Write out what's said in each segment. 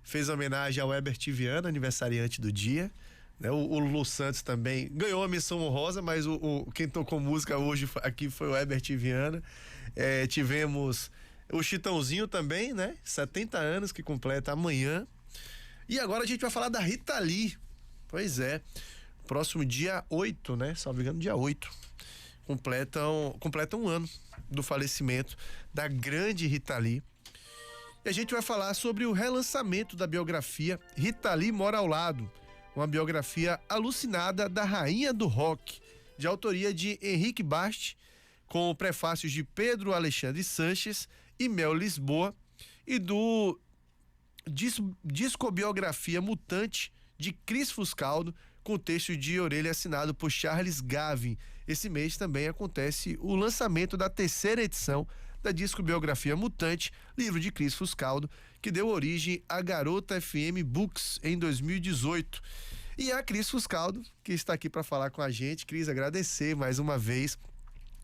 fez homenagem ao Herbert Viana, aniversariante do dia. Né? O Lulu Santos também ganhou a menção honrosa, mas quem tocou música hoje aqui foi o Herbert Viana. Tivemos o Chitãozinho também, né? 70 anos que completa amanhã. E agora a gente vai falar da Rita Lee. Pois é, próximo dia 8, né? Salvo engano, dia 8. Completa um ano do falecimento da grande Rita Lee. E a gente vai falar sobre o relançamento da biografia Rita Lee Mora ao Lado, uma biografia alucinada da rainha do rock, de autoria de Henrique Bast, com prefácios de Pedro Alexandre Sanches e Mel Lisboa, e do Discobiografia Mutante de Cris Fuscaldo, com texto de orelha assinado por Charles Gavin. Esse mês também acontece o lançamento da 3ª edição da Discobiografia Mutante, livro de Cris Fuscaldo, que deu origem à Garota FM Books em 2018. E a Cris Fuscaldo, que está aqui para falar com a gente. Cris, agradecer mais uma vez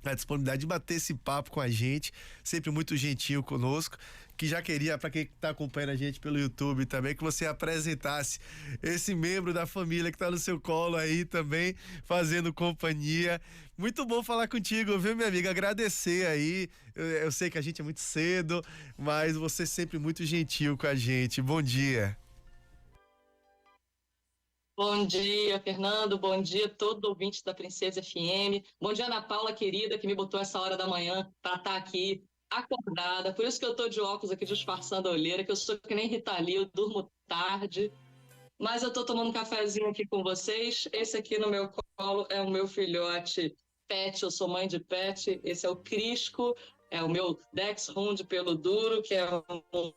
a disponibilidade de bater esse papo com a gente, sempre muito gentil conosco, que já queria, para quem está acompanhando a gente pelo YouTube também, que você apresentasse esse membro da família que está no seu colo aí também, fazendo companhia. Muito bom falar contigo, viu, minha amiga? Agradecer aí, eu sei que a gente é muito cedo, mas você sempre muito gentil com a gente. Bom dia. Bom dia, Fernando. Bom dia a todo ouvinte da Princesa FM. Bom dia, Ana Paula, querida, que me botou essa hora da manhã para estar aqui acordada. Por isso que eu tô de óculos aqui disfarçando a olheira, que eu sou que nem Rita Lee, eu durmo tarde. Mas eu tô tomando um cafezinho aqui com vocês. Esse aqui no meu colo é o meu filhote Pet, eu sou mãe de Pet. Esse é o Crisco, é o meu Dachshund de pelo duro, que é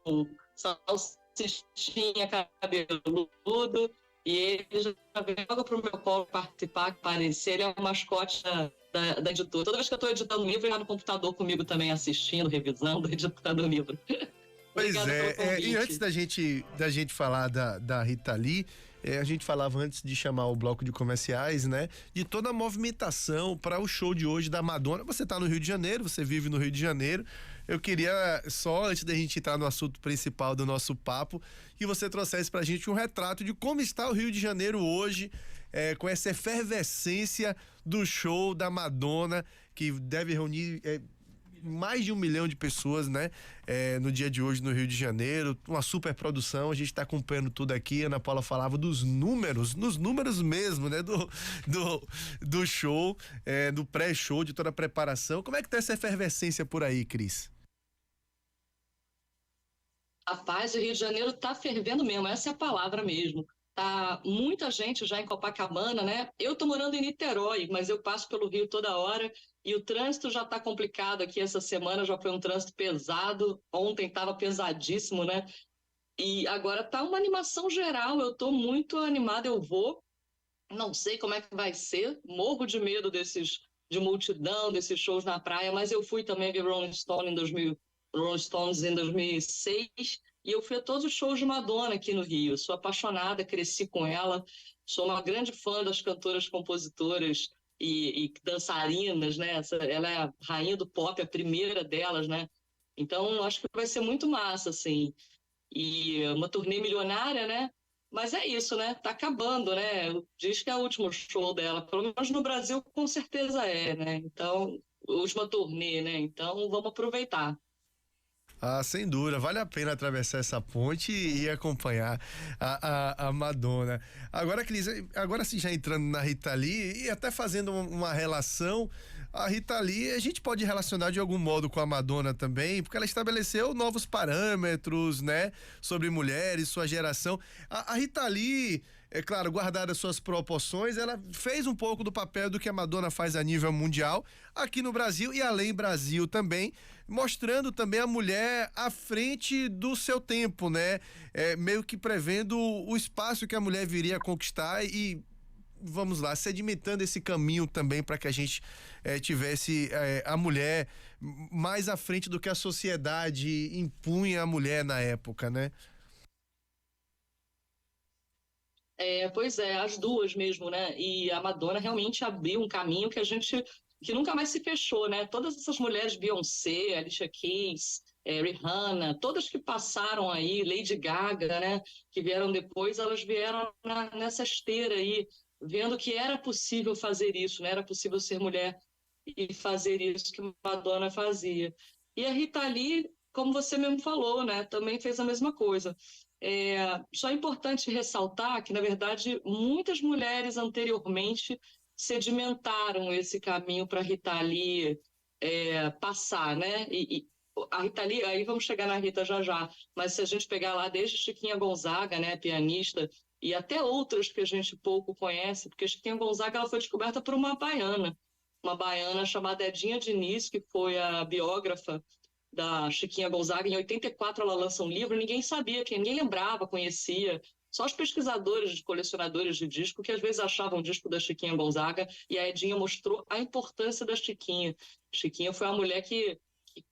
um salsichinha cabeludo. E ele já veio logo pro meu colo participar, aparecer. Ele é o mascote da editora. Toda vez que eu estou editando um livro, ele está no computador comigo também, assistindo, revisando, editando o livro. Pois e antes da gente falar da Rita Lee, a gente falava antes de chamar o bloco de comerciais, né? De toda a movimentação para o show de hoje da Madonna. Você tá no Rio de Janeiro, você vive no Rio de Janeiro. Eu queria só, antes da gente entrar no assunto principal do nosso papo, que você trouxesse pra gente um retrato de como está o Rio de Janeiro hoje, com essa efervescência do show da Madonna, que deve reunir mais de 1 milhão de pessoas, né? No dia de hoje no Rio de Janeiro, uma super produção, a gente tá acompanhando tudo aqui. A Ana Paula falava nos números mesmo, né? Do show, do pré-show, de toda a preparação. Como é que tá essa efervescência por aí, Cris? Rapaz, o Rio de Janeiro tá fervendo mesmo, essa é a palavra mesmo. Tá muita gente já em Copacabana, né? Eu tô morando em Niterói, mas eu passo pelo Rio toda hora e o trânsito já tá complicado aqui essa semana, já foi um trânsito pesado, ontem tava pesadíssimo, né? E agora tá uma animação geral, eu tô muito animada, eu vou, não sei como é que vai ser, morro de medo de multidão, desses shows na praia, mas eu fui também ver Rolling Stones em 2006, e eu fui a todos os shows de Madonna aqui no Rio. Sou apaixonada, cresci com ela, sou uma grande fã das cantoras, compositoras e dançarinas, né? Ela é a rainha do pop, a primeira delas, né? Então, acho que vai ser muito massa, assim. E uma turnê milionária, né? Mas é isso, né? Tá acabando, né? Diz que é o último show dela, pelo menos no Brasil, com certeza é, né? Então, última turnê, né? Então, vamos aproveitar. Ah, sem dúvida, vale a pena atravessar essa ponte e acompanhar a Madonna. Agora, Cris, agora sim, já entrando na Rita Lee e até fazendo uma relação, a Rita Lee a gente pode relacionar de algum modo com a Madonna também, porque ela estabeleceu novos parâmetros, né, sobre mulheres, sua geração. A Rita Lee, é claro, guardadas suas proporções, ela fez um pouco do papel do que a Madonna faz a nível mundial, aqui no Brasil e além Brasil também, mostrando também a mulher à frente do seu tempo, né? Meio que prevendo o espaço que a mulher viria a conquistar e, vamos lá, sedimentando esse caminho também para que a gente tivesse a mulher mais à frente do que a sociedade impunha a mulher na época, né? Pois é, as duas mesmo, né? E a Madonna realmente abriu um caminho que a gente que nunca mais se fechou, né? Todas essas mulheres, Beyoncé, Alicia Keys, Rihanna, todas que passaram aí, Lady Gaga, né? Que vieram depois, elas vieram nessa esteira aí, vendo que era possível fazer isso, né? Era possível ser mulher e fazer isso que Madonna fazia. E a Rita Lee, como você mesmo falou, né? Também fez a mesma coisa. Só é importante ressaltar que, na verdade, muitas mulheres anteriormente sedimentaram esse caminho para a Rita Lee passar, né? E a Rita Lee, aí vamos chegar na Rita já já, mas se a gente pegar lá desde Chiquinha Gonzaga, né, pianista, e até outras que a gente pouco conhece, porque Chiquinha Gonzaga ela foi descoberta por uma baiana chamada Edinha Diniz, que foi a biógrafa da Chiquinha Gonzaga. Em 84 ela lança um livro, ninguém sabia, ninguém lembrava, conhecia. Só os pesquisadores, colecionadores de disco, que às vezes achavam o disco da Chiquinha Gonzaga, e a Edinha mostrou a importância da Chiquinha. Chiquinha foi a mulher que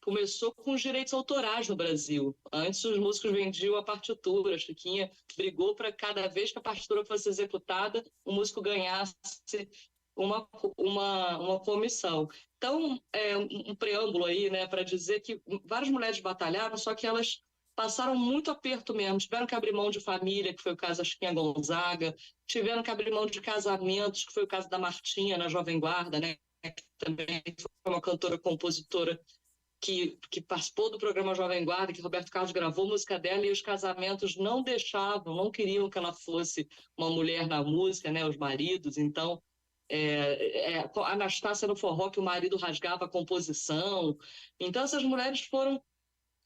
começou com os direitos autorais no Brasil. Antes os músicos vendiam a partitura, a Chiquinha brigou para cada vez que a partitura fosse executada, o músico ganhasse uma comissão. Então, um preâmbulo aí, né, para dizer que várias mulheres batalharam, só que elas passaram muito aperto mesmo, tiveram que abrir mão de família, que foi o caso da Chiquinha Gonzaga, tiveram que abrir mão de casamentos, que foi o caso da Martinha, na Jovem Guarda, né, que também foi uma cantora-compositora que participou do programa Jovem Guarda, que Roberto Carlos gravou música dela, e os casamentos não deixavam, não queriam que ela fosse uma mulher na música, né, os maridos. Então, a Anastácia no forró, que o marido rasgava a composição. Então, essas mulheres foram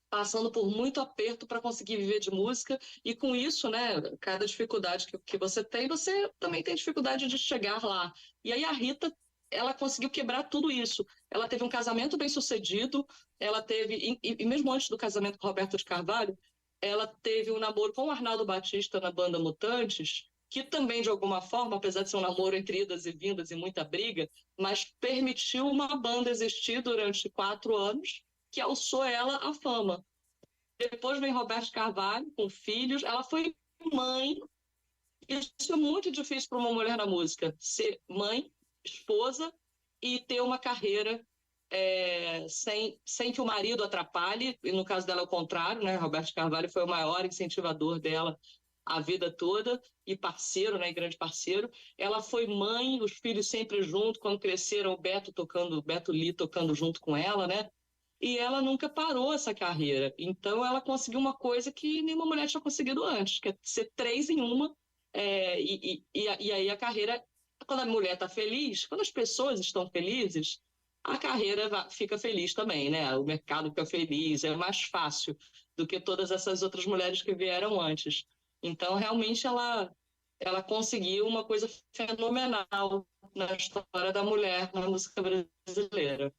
passando por muito aperto para conseguir viver de música, e com isso, né, cada dificuldade que você também tem dificuldade de chegar lá. E aí a Rita, ela conseguiu quebrar tudo isso. Ela teve um casamento bem sucedido, ela teve, e mesmo antes do casamento com Roberto de Carvalho, ela teve um namoro com o Arnaldo Batista na banda Mutantes, que também, de alguma forma, apesar de ser um namoro entre idas e vindas e muita briga, mas permitiu uma banda existir durante 4 anos, que alçou ela à fama. Depois vem Roberto Carvalho, com filhos. Ela foi mãe. Isso é muito difícil para uma mulher na música, ser mãe, esposa e ter uma carreira sem que o marido atrapalhe. E no caso dela é o contrário, né? Roberto Carvalho foi o maior incentivador dela a vida toda, e parceiro, né, grande parceiro. Ela foi mãe, os filhos sempre junto. Quando cresceram, o Beto Lee tocando junto com ela, né? E ela nunca parou essa carreira. Então ela conseguiu uma coisa que nenhuma mulher tinha conseguido antes, que é ser 3 em uma. E aí a carreira, quando a mulher está feliz, quando as pessoas estão felizes, a carreira fica feliz também, né? O mercado fica feliz, é mais fácil do que todas essas outras mulheres que vieram antes. Então, realmente, ela conseguiu uma coisa fenomenal na história da mulher na música brasileira.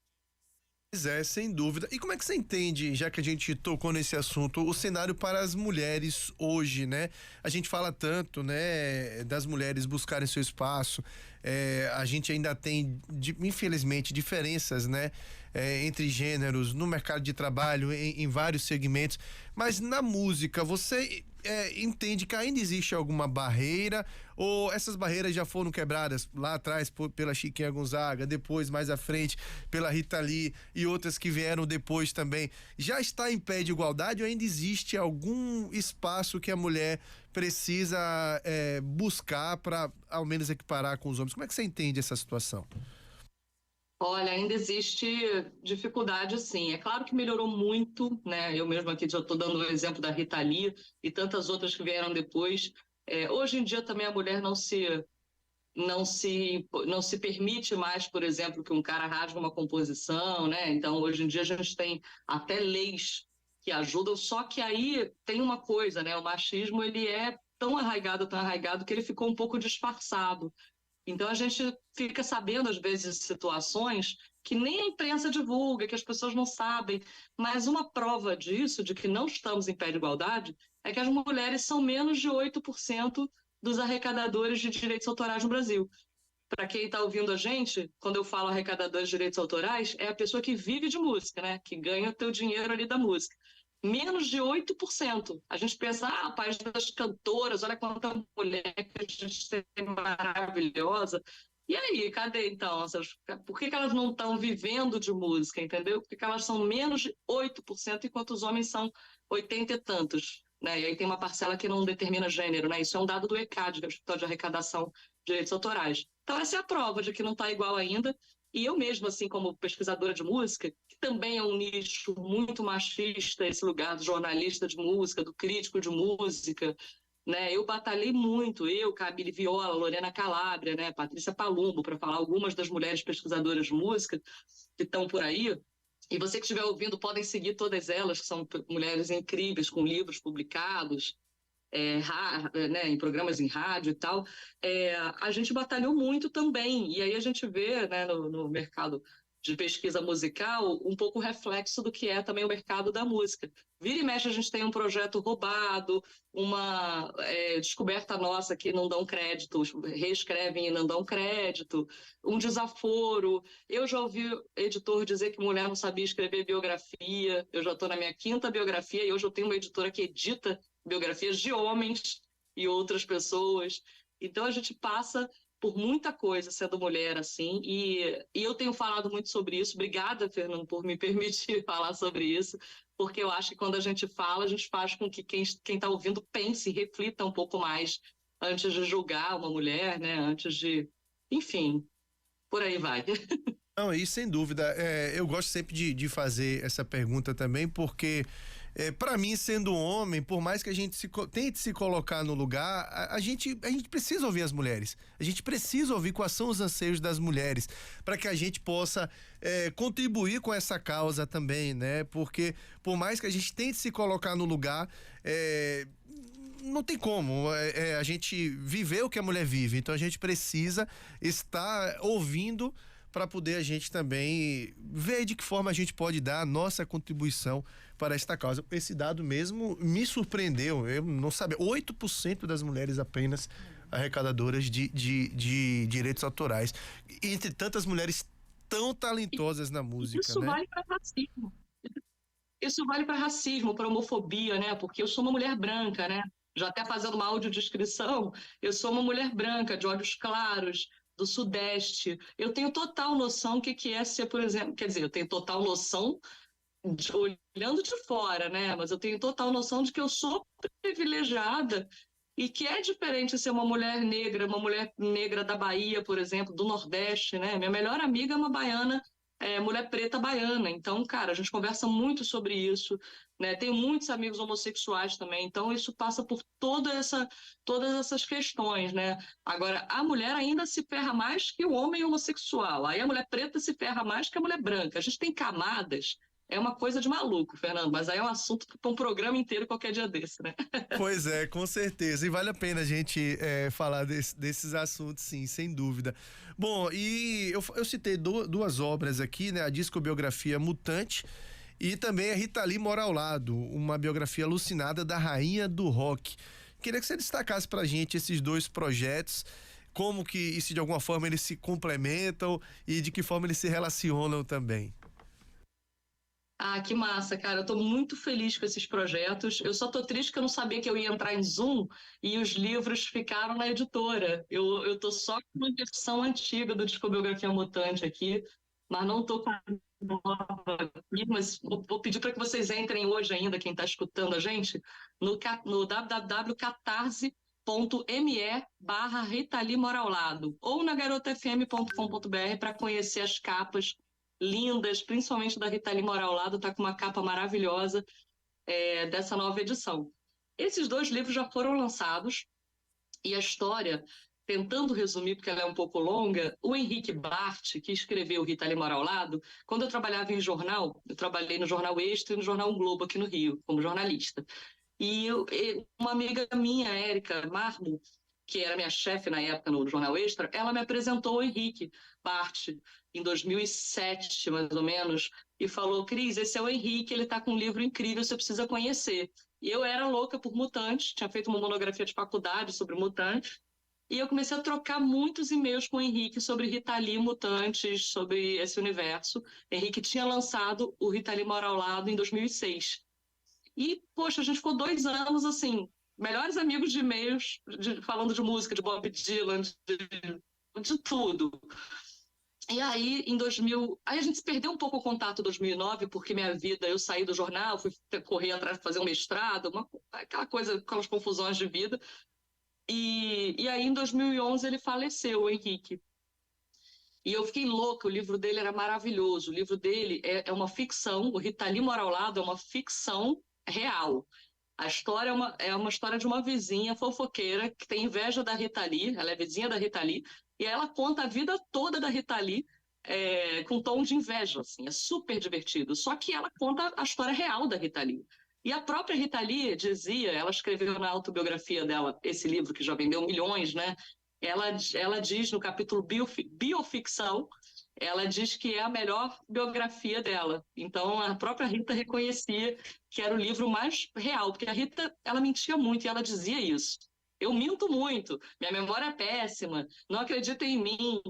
Pois é, sem dúvida. E como é que você entende, já que a gente tocou nesse assunto, o cenário para as mulheres hoje, né? A gente fala tanto, né, das mulheres buscarem seu espaço. A gente ainda tem, infelizmente, diferenças, né, entre gêneros no mercado de trabalho, em vários segmentos. Mas na música, você entende que ainda existe alguma barreira, ou essas barreiras já foram quebradas lá atrás pela Chiquinha Gonzaga, depois mais à frente pela Rita Lee e outras que vieram depois também? Já está em pé de igualdade, ou ainda existe algum espaço que a mulher precisa buscar para ao menos equiparar com os homens? Como é que você entende essa situação? Olha, ainda existe dificuldade, sim. É claro que melhorou muito, né? Eu mesma aqui já estou dando o exemplo da Rita Lee e tantas outras que vieram depois. Hoje em dia também a mulher não se permite mais, por exemplo, que um cara rasgue uma composição, né? Então, hoje em dia a gente tem até leis que ajudam, só que aí tem uma coisa, né? O machismo, ele é tão arraigado, que ele ficou um pouco disfarçado. Então, a gente fica sabendo, às vezes, situações que nem a imprensa divulga, que as pessoas não sabem. Mas uma prova disso, de que não estamos em pé de igualdade, é que as mulheres são menos de 8% dos arrecadadores de direitos autorais no Brasil. Para quem está ouvindo a gente, quando eu falo arrecadadores de direitos autorais, é a pessoa que vive de música, né? Que ganha o teu dinheiro ali da música. Menos de 8%. A gente pensa, o país das cantoras, olha quanta mulher que a gente tem maravilhosa. E aí, cadê então? Por que que elas não estão vivendo de música, entendeu? Por que que elas são menos de 8%, enquanto os homens são 80 e tantos, né? E aí tem uma parcela que não determina gênero, né? Isso é um dado do ECAD, que é o Escritório de Arrecadação de Direitos Autorais. Então, essa é a prova de que não está igual ainda. E eu mesma, assim, como pesquisadora de música, que também é um nicho muito machista, esse lugar do jornalista de música, do crítico de música, né? Eu batalhei muito, Camille Viola, Lorena Calabria, né? Patrícia Palumbo, para falar algumas das mulheres pesquisadoras de música que estão por aí. E você que estiver ouvindo, podem seguir todas elas, que são mulheres incríveis, com livros publicados, né, em programas em rádio e tal. A gente batalhou muito também. E aí a gente vê, né, no mercado de pesquisa musical um pouco reflexo do que é também o mercado da música. Vira e mexe a gente tem um projeto roubado, uma descoberta nossa que não dão crédito, reescrevem e não dão crédito, um desaforo. Eu já ouvi editor dizer que mulher não sabia escrever biografia, eu já estou na minha 5ª biografia e hoje eu tenho uma editora que edita biografias de homens e outras pessoas. Então a gente passa por muita coisa sendo mulher, assim, e eu tenho falado muito sobre isso. Obrigada, Fernando, por me permitir falar sobre isso, porque eu acho que quando a gente fala, a gente faz com que quem está ouvindo pense e reflita um pouco mais antes de julgar uma mulher, né? Antes de... Enfim, por aí vai. Não, e sem dúvida, eu gosto sempre de fazer essa pergunta também, porque para mim, sendo um homem, por mais que a gente tente se colocar no lugar, a gente precisa ouvir as mulheres. A gente precisa ouvir quais são os anseios das mulheres, para que a gente possa contribuir com essa causa também, né? Porque por mais que a gente tente se colocar no lugar, não tem como a gente viver o que a mulher vive. Então a gente precisa estar ouvindo para poder a gente também ver de que forma a gente pode dar a nossa contribuição para esta causa. Esse dado mesmo me surpreendeu, eu não sabia, 8% das mulheres apenas arrecadadoras de direitos autorais, entre tantas mulheres tão talentosas na música, Isso né? vale para racismo. Isso vale para racismo, para homofobia, né? Porque eu sou uma mulher branca, né? Já até fazendo uma audiodescrição, eu sou uma mulher branca, de olhos claros, do Sudeste. Eu tenho total noção do que é ser, por exemplo, quer dizer, eu tenho total noção olhando de fora, né? Mas eu tenho total noção de que eu sou privilegiada e que é diferente ser uma mulher negra da Bahia, por exemplo, do Nordeste, né? Minha melhor amiga é uma baiana, mulher preta baiana. Então, cara, a gente conversa muito sobre isso, né? Tenho muitos amigos homossexuais também. Então, isso passa por todas essas questões, né? Agora, a mulher ainda se ferra mais que o homem homossexual. Aí a mulher preta se ferra mais que a mulher branca. A gente tem camadas. É uma coisa de maluco, Fernando, mas aí é um assunto para um programa inteiro qualquer dia desse, né? Pois é, com certeza. E vale a pena a gente falar desses assuntos, sim, sem dúvida. Bom, e eu citei duas obras aqui, né? A discobiografia Mutante e também a Rita Lee Mora ao Lado, uma biografia alucinada da rainha do rock. Queria que você destacasse pra gente esses dois projetos, como que isso de alguma forma eles se complementam e de que forma eles se relacionam também. Ah, que massa, cara. Eu tô muito feliz com esses projetos. Eu só tô triste que eu não sabia que eu ia entrar em Zoom e os livros ficaram na editora. Eu tô só com uma versão antiga do Discobiografia Mutante aqui, mas não tô com a nova aqui, mas vou pedir para que vocês entrem hoje ainda, quem está escutando a gente, no www.catarse.me/Rita Lee Mora ao Lado ou na garotafm.com.br para conhecer as capas lindas, principalmente da Rita Lee Mora ao Lado, está com uma capa maravilhosa dessa nova edição. Esses dois livros já foram lançados e a história, tentando resumir, porque ela é um pouco longa, o Henrique Bart, que escreveu Rita Lee Mora ao Lado, quando eu trabalhava em jornal, eu trabalhei no Jornal Extra e no Jornal o Globo aqui no Rio, como jornalista. E uma amiga minha, Érica Marmo, que era minha chefe na época no Jornal Extra, ela me apresentou o Henrique Bart em 2007, mais ou menos, e falou: Cris, esse é o Henrique, ele está com um livro incrível, você precisa conhecer. E eu era louca por mutantes, tinha feito uma monografia de faculdade sobre mutantes, e eu comecei a trocar muitos e-mails com o Henrique sobre Rita Lee, mutantes, sobre esse universo. Henrique tinha lançado o Rita Lee Mora ao Lado em 2006. E, poxa, a gente ficou 2 anos, assim, melhores amigos de e-mails, falando de música, de Bob Dylan, de de tudo. E aí, em 2000, aí a gente perdeu um pouco o contato em 2009, porque minha vida, eu saí do jornal, fui correr atrás de fazer um mestrado, aquela coisa, aquelas confusões de vida. E aí, em 2011, ele faleceu, o Henrique. E eu fiquei louca, o livro dele era maravilhoso. O livro dele é uma ficção, o Rita Lee Mora ao Lado é uma ficção real. A história é uma história de uma vizinha fofoqueira que tem inveja da Rita Lee, ela é vizinha da Rita Lee, e ela conta a vida toda da Rita Lee com tom de inveja, assim, é super divertido. Só que ela conta a história real da Rita Lee. E a própria Rita Lee dizia, ela escreveu na autobiografia dela, esse livro que já vendeu milhões, né? Ela diz no capítulo Bioficção, ela diz que é a melhor biografia dela. Então, a própria Rita reconhecia que era o livro mais real, porque a Rita, ela mentia muito e ela dizia isso. Eu minto muito, minha memória é péssima, não acreditem em mim,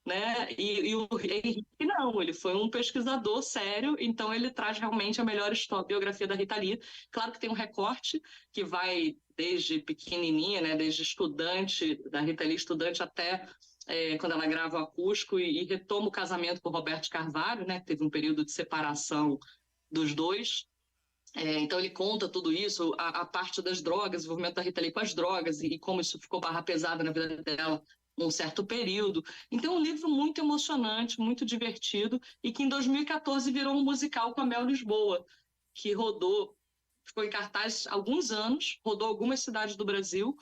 né? E o Henrique não, ele foi um pesquisador sério, então ele traz realmente a melhor biografia da Rita Lee. Claro que tem um recorte que vai desde pequenininha, né? Desde estudante, da Rita Lee, estudante até quando ela grava o Acústico e retoma o casamento com o Roberto Carvalho, né? Que teve um período de separação dos dois. Então ele conta tudo isso, a parte das drogas, o envolvimento da Rita Lee com as drogas e como isso ficou barra pesada na vida dela num certo período. Então é um livro muito emocionante, muito divertido e que em 2014 virou um musical com a Mel Lisboa, que ficou em cartaz há alguns anos, rodou algumas cidades do Brasil,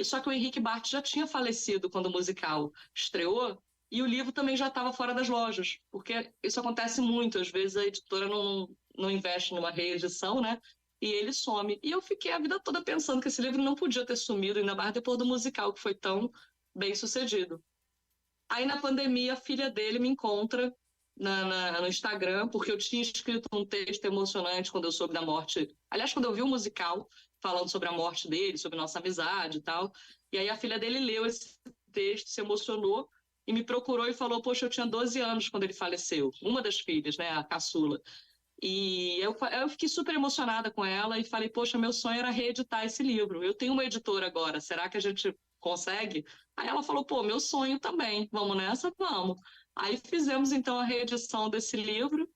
só que o Henrique Bart já tinha falecido quando o musical estreou e o livro também já estava fora das lojas, porque isso acontece muito, às vezes a editora não investe numa reedição, né? E ele some. E eu fiquei a vida toda pensando que esse livro não podia ter sumido, ainda mais depois do musical, que foi tão bem sucedido. Aí, na pandemia, a filha dele me encontra no Instagram, porque eu tinha escrito um texto emocionante quando eu soube da morte. Aliás, quando eu vi o musical, falando sobre a morte dele, sobre nossa amizade e tal. E aí a filha dele leu esse texto, se emocionou e me procurou e falou: poxa, eu tinha 12 anos quando ele faleceu. Uma das filhas, né, a caçula. E eu fiquei super emocionada com ela e falei: poxa, meu sonho era reeditar esse livro. Eu tenho uma editora agora, será que a gente consegue? Aí ela falou: pô, meu sonho também, vamos nessa? Vamos. Aí fizemos então a reedição desse livro.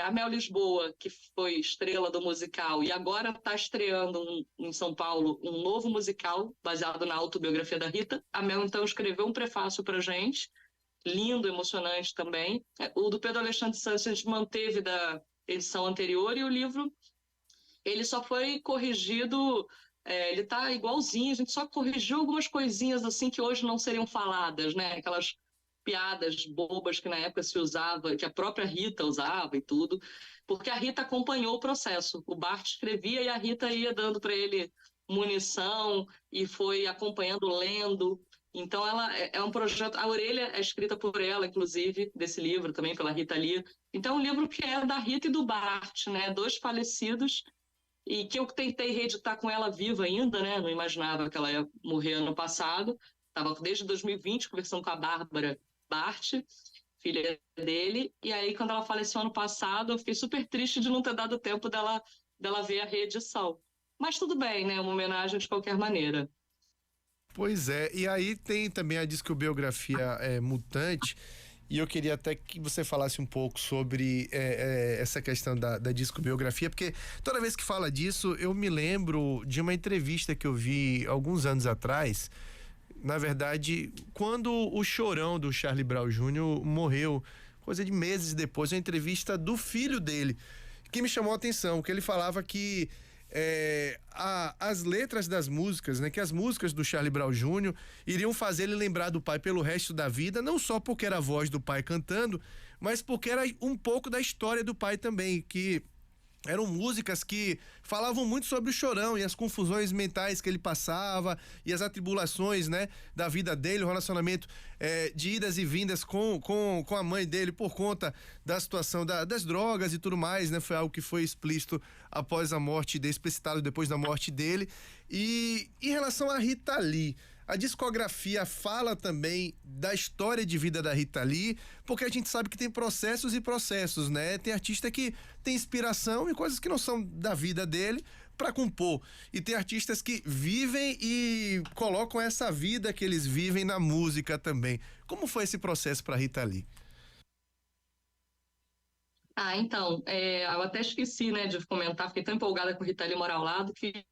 A Mel Lisboa, que foi estrela do musical, e agora está estreando em São Paulo um novo musical baseado na autobiografia da Rita. A Mel então escreveu um prefácio para a gente, lindo, emocionante também. O do Pedro Alexandre Santos a gente manteve da edição anterior e o livro ele só foi corrigido, ele tá igualzinho, a gente só corrigiu algumas coisinhas assim que hoje não seriam faladas, né? Aquelas piadas bobas que na época se usava, que a própria Rita usava e tudo, porque a Rita acompanhou o processo. O Bart escrevia e a Rita ia dando para ele munição e foi acompanhando, lendo. Então ela é um projeto, a orelha é escrita por ela, inclusive, desse livro também pela Rita Lee. Então é um livro que é da Rita e do Bart, né? Dois falecidos e que eu tentei reeditar com ela viva ainda, né? Não imaginava que ela ia morrer ano passado. Estava desde 2020 conversando com a Bárbara Bart, filha dele, e aí quando ela faleceu ano passado, eu fiquei super triste de não ter dado tempo dela ver a reedição. Mas tudo bem, né? Uma homenagem de qualquer maneira. Pois é, e aí tem também a discobiografia Mutante, e eu queria até que você falasse um pouco sobre essa questão da discobiografia, porque toda vez que fala disso, eu me lembro de uma entrevista que eu vi alguns anos atrás. Na verdade, quando o Chorão do Charlie Brown Jr. morreu, coisa de meses depois, uma entrevista do filho dele, que me chamou a atenção, que ele falava que as letras das músicas, né, que as músicas do Charlie Brown Jr. iriam fazer ele lembrar do pai pelo resto da vida, não só porque era a voz do pai cantando, mas porque era um pouco da história do pai também, que eram músicas que falavam muito sobre o Chorão e as confusões mentais que ele passava e as atribulações, né, da vida dele, o relacionamento de idas e vindas com a mãe dele por conta da situação das drogas e tudo mais, né? Foi algo que foi explícito após a morte dele, explicitado depois da morte dele. E em relação a Rita Lee, a discografia fala também da história de vida da Rita Lee, porque a gente sabe que tem processos e processos, né? Tem artista que tem inspiração em coisas que não são da vida dele, para compor. E tem artistas que vivem e colocam essa vida que eles vivem na música também. Como foi esse processo para Rita Lee? Então, eu até esqueci, né, de comentar, fiquei tão empolgada com Rita Lee Mora ao Lado que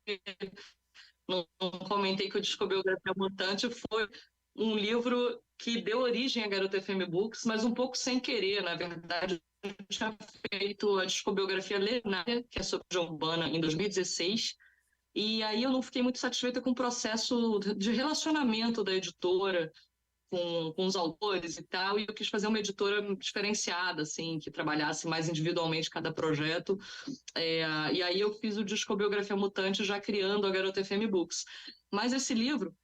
não comentei que o Discobiografia Mutante foi um livro que deu origem à Garota FM Books, mas um pouco sem querer, na verdade. Eu tinha feito a Discobiografia Lenária, que é sobre João Urbana, em 2016, e aí eu não fiquei muito satisfeita com o processo de relacionamento da editora com os autores e tal, e eu quis fazer uma editora diferenciada, assim, que trabalhasse mais individualmente cada projeto. E aí eu fiz o Discobiografia Mutante já criando a Garota FM Books. Mas esse livro,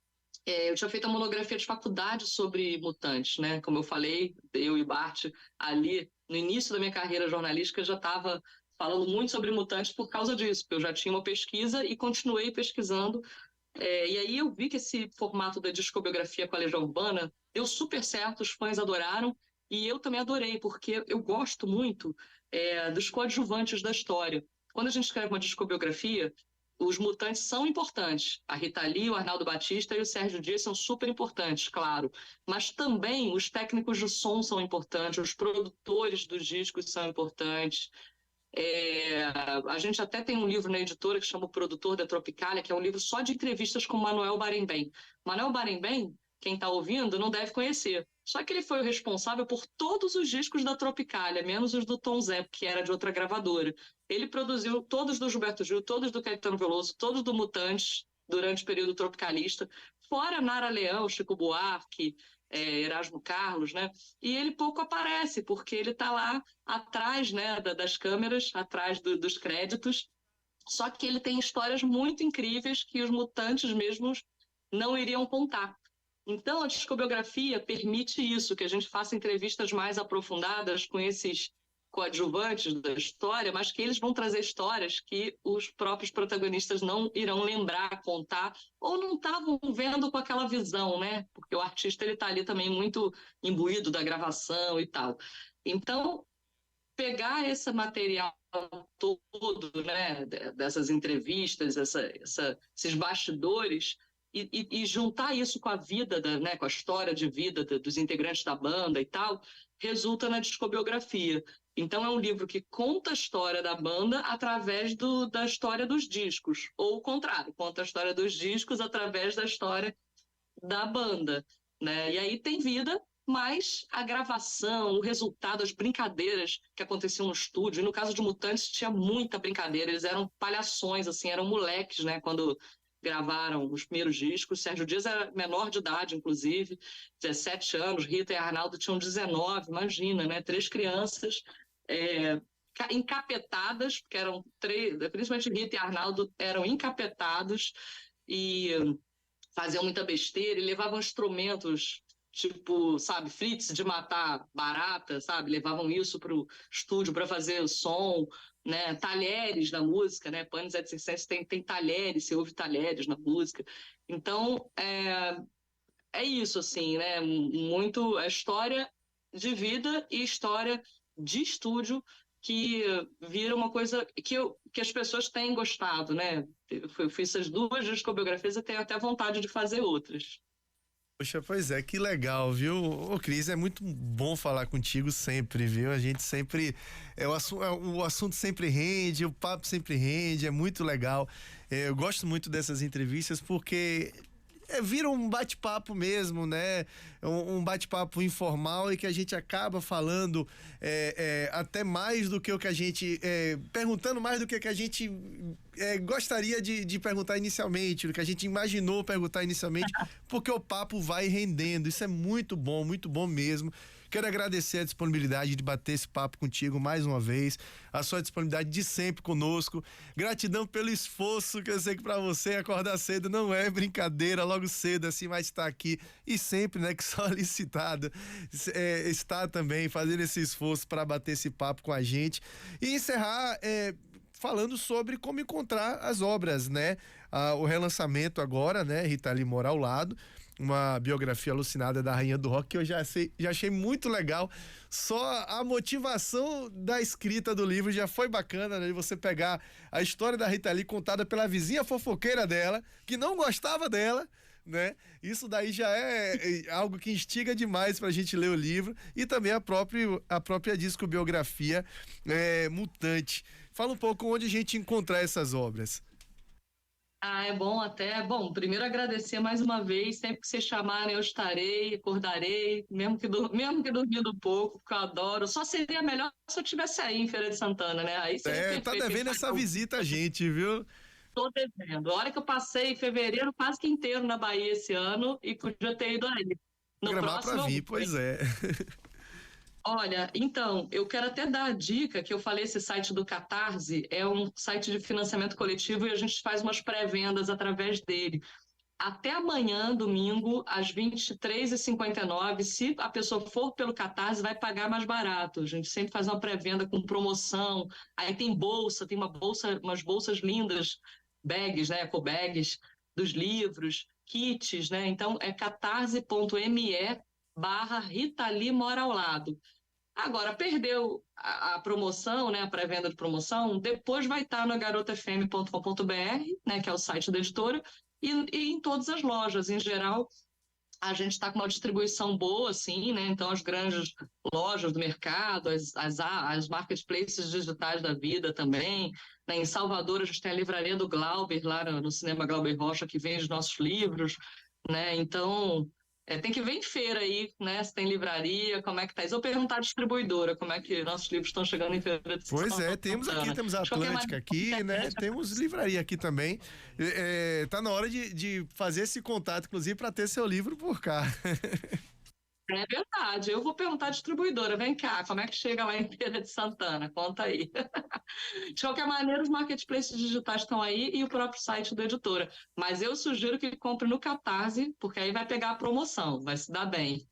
eu tinha feito a monografia de faculdade sobre mutantes, né? Como eu falei, eu e Bart, ali, no início da minha carreira jornalística, eu já estava falando muito sobre mutantes por causa disso, porque eu já tinha uma pesquisa e continuei pesquisando. E aí eu vi que esse formato da discobiografia com a Legião Urbana deu super certo, os fãs adoraram, e eu também adorei, porque eu gosto muito dos coadjuvantes da história. Quando a gente escreve uma discobiografia, os mutantes são importantes. A Rita Lee, o Arnaldo Batista e o Sérgio Dias são super importantes, claro. Mas também os técnicos de som são importantes, os produtores dos discos são importantes. A gente até tem um livro na editora que chama O Produtor da Tropicália, que é um livro só de entrevistas com Manuel Barembem. Manuel Barembem, quem está ouvindo, não deve conhecer. Só que ele foi o responsável por todos os discos da Tropicália, menos os do Tom Zé, que era de outra gravadora. Ele produziu todos do Gilberto Gil, todos do Caetano Veloso, todos do Mutantes, durante o período tropicalista, fora Nara Leão, Chico Buarque, Erasmo Carlos, né? E ele pouco aparece, porque ele está lá atrás, né, das câmeras, atrás dos créditos, só que ele tem histórias muito incríveis que os mutantes mesmos não iriam contar. Então, a discobiografia permite isso, que a gente faça entrevistas mais aprofundadas com esses coadjuvantes da história, mas que eles vão trazer histórias que os próprios protagonistas não irão lembrar, contar, ou não estavam vendo com aquela visão, né? Porque o artista ele está ali também muito imbuído da gravação e tal. Então, pegar esse material todo, né, dessas entrevistas, esses bastidores, e juntar isso com a vida, né, com a história de vida dos integrantes da banda e tal, resulta na discobiografia. Então é um livro que conta a história da banda através da história dos discos, ou o contrário, conta a história dos discos através da história da banda, né? E aí tem vida, mas a gravação, o resultado, as brincadeiras que aconteciam no estúdio, e no caso de Mutantes tinha muita brincadeira, eles eram palhações, assim, eram moleques, né, quando gravaram os primeiros discos. Sérgio Dias era menor de idade, inclusive, 17 anos, Rita e Arnaldo tinham 19, imagina, né, 3 crianças, encapetadas, porque eram 3, principalmente Rita e Arnaldo eram encapetados e faziam muita besteira e levavam instrumentos tipo, sabe, Fritz de matar barata, sabe, levavam isso para o estúdio para fazer o som, né, talheres na música, né, Panis et Circenses tem talheres, você ouve talheres na música. Então, é isso, assim, né, muito a história de vida e história de estúdio que vira uma coisa que as pessoas têm gostado, né? Eu fiz essas 2 discobiografias e tenho até vontade de fazer outras. Poxa, pois é, que legal, viu? Ô, Cris, é muito bom falar contigo sempre, viu? A gente sempre, o assunto sempre rende, o papo sempre rende, é muito legal. Eu gosto muito dessas entrevistas porque vira um bate-papo mesmo, né? Um bate-papo informal e que a gente acaba falando até mais do que o que a gente... perguntando mais do que a gente gostaria de perguntar inicialmente, do que a gente imaginou perguntar inicialmente, porque o papo vai rendendo. Isso é muito bom mesmo. Quero agradecer a disponibilidade de bater esse papo contigo mais uma vez, a sua disponibilidade de sempre conosco. Gratidão pelo esforço, que eu sei que para você acordar cedo não é brincadeira, logo cedo assim, mas estar aqui e sempre, né, que solicitado, está também fazendo esse esforço para bater esse papo com a gente e encerrar falando sobre como encontrar as obras, né? o relançamento agora, né? Rita Lee mora ao lado. Uma biografia alucinada da Rainha do Rock, que eu já achei muito legal. Só a motivação da escrita do livro já foi bacana, né? Você pegar a história da Rita Lee contada pela vizinha fofoqueira dela, que não gostava dela, né? Isso daí já é algo que instiga demais pra gente ler o livro. E também a própria discobiografia Mutante. Fala um pouco onde a gente encontrar essas obras. Ah, é bom até. Bom, primeiro agradecer mais uma vez. Sempre que vocês chamarem, eu estarei, acordarei, mesmo que dormindo pouco, porque eu adoro. Só seria melhor se eu estivesse aí em Feira de Santana, né? Aí seria Tá perfeito. devendo essa visita a gente, viu? Estou devendo. A hora que eu passei em fevereiro, quase que inteiro na Bahia esse ano, e podia ter ido aí. No Programar pra próximo eu vir, vou, hein? pois é. Olha, então, eu quero até dar a dica que eu falei, esse site do Catarse é um site de financiamento coletivo e a gente faz umas pré-vendas através dele. Até amanhã, domingo, às 23h59, se a pessoa for pelo Catarse, vai pagar mais barato. A gente sempre faz uma pré-venda com promoção. Aí tem bolsa, tem umas bolsas lindas, bags, né, ecobags dos livros, kits, né? Então é catarse.me/Rita Lee mora ao lado. Agora, perdeu a promoção, né, a pré-venda de promoção, depois vai estar no garotafm.com.br, né, que é o site da editora, e em todas as lojas. Em geral, a gente está com uma distribuição boa, assim, né? Então, as grandes lojas do mercado, as marketplaces digitais da vida também. Né? Em Salvador, a gente tem a livraria do Glauber, lá no Cinema Glauber Rocha, que vende nossos livros, né? Então, tem que ver em feira aí, né? Se tem livraria, como é que tá isso. Ou perguntar à distribuidora, como é que nossos livros estão chegando em Feira de Pois é, temos Santana. a De qualquer Atlântica maneira, aqui, né? Temos livraria aqui também. Tá na hora de fazer esse contato, inclusive, para ter seu livro por cá. é verdade. Eu vou perguntar à distribuidora, vem cá, como é que chega lá em Feira de Santana? Conta aí. De qualquer maneira, os marketplaces digitais estão aí e o próprio site da editora. Mas eu sugiro que compre no Catarse, porque aí vai pegar a promoção, vai se dar bem.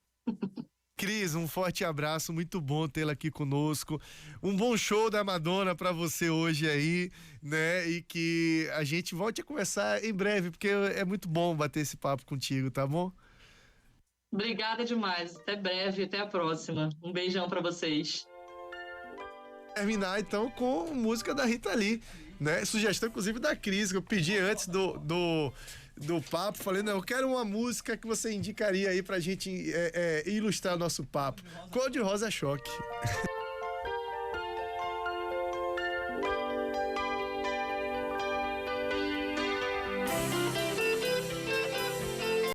Cris, um forte abraço, muito bom tê-la aqui conosco. Um bom show da Madonna para você hoje aí, né? E que a gente volte a conversar em breve, porque é muito bom bater esse papo contigo, tá bom? Obrigada demais. Até breve, até a próxima. Um beijão para vocês. Terminar então com música da Rita Lee, né? Sugestão inclusive da Cris, que eu pedi antes do papo, falei, não, eu quero uma música que você indicaria aí pra gente ilustrar nosso papo. Cor de Rosa Choque.